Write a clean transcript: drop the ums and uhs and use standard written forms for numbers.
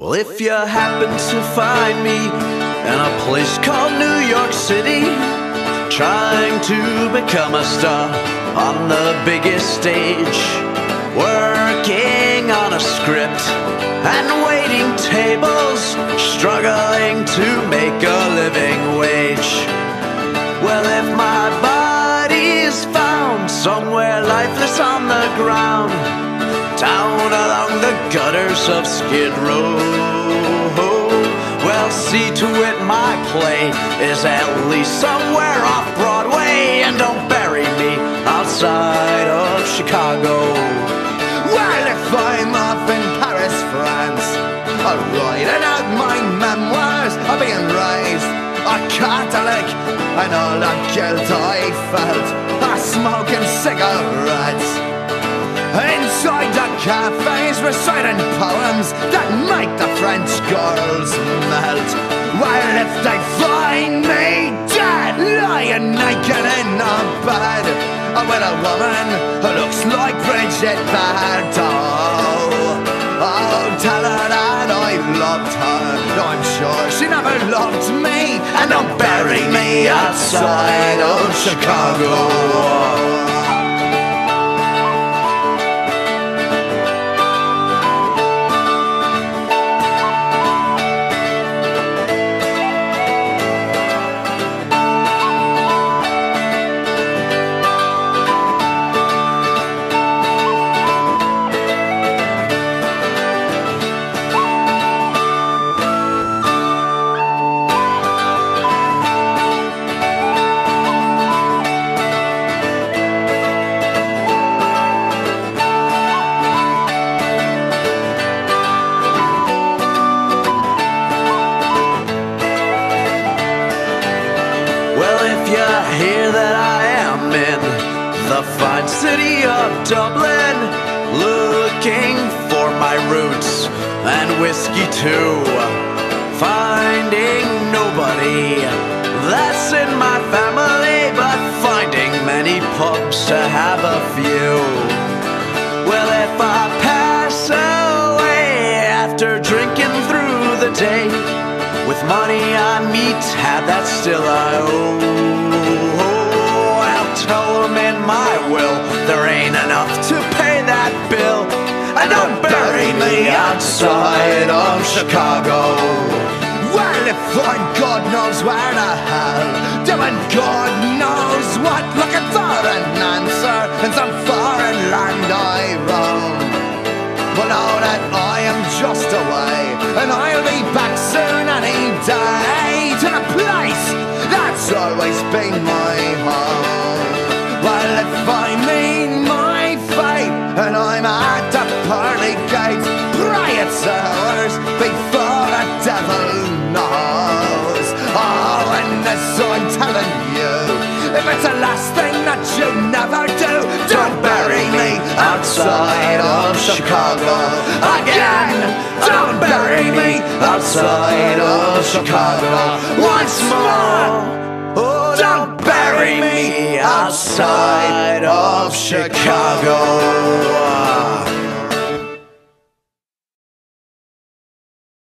Well, if you happen to find me in a place called New York City, trying to become a star on the biggest stage, working on a script and waiting tables, struggling to make a living wage. Well, if my body's found somewhere lifeless on the ground, down along the gutters of Skid Row, well, see to it my play is at least somewhere off Broadway, and don't bury me outside of Chicago. Well, if I'm off in Paris, France, I'm writing out my memoirs of being raised a Catholic and all the guilt I felt by smoking cigarettes inside the cafes, reciting poems that make the French girls melt. Well, if they find me dead, lying naked in a bed with a woman who looks like Bridget Bardot, oh, tell her that I loved her. No, I'm sure she never loved me, and don't bury me outside of Chicago. Hear that I am in the fine city of Dublin, looking for my roots and whiskey too, finding nobody that's in my family, but finding many pubs to have a few. Well, if I pass away after drinking through the day, with money I meet, have that still I owe. Tell them in my will there ain't enough to pay that bill, and don't bury me outside of Chicago. Well, if I'm God knows where the hell, doing God knows what, looking for an answer in some foreign land I roam. Well, now that I am just away, and I'll be back soon any day to the place that's always been my home. Well, if I mean my fate, and I'm at the pearly gates, pray it's hours before the devil knows. Oh, and as I'm telling you, if it's the last thing that you never do, don't bury me outside of Chicago again. Don't bury me outside of Chicago once more. Oh, don't bury me outside of Chicago.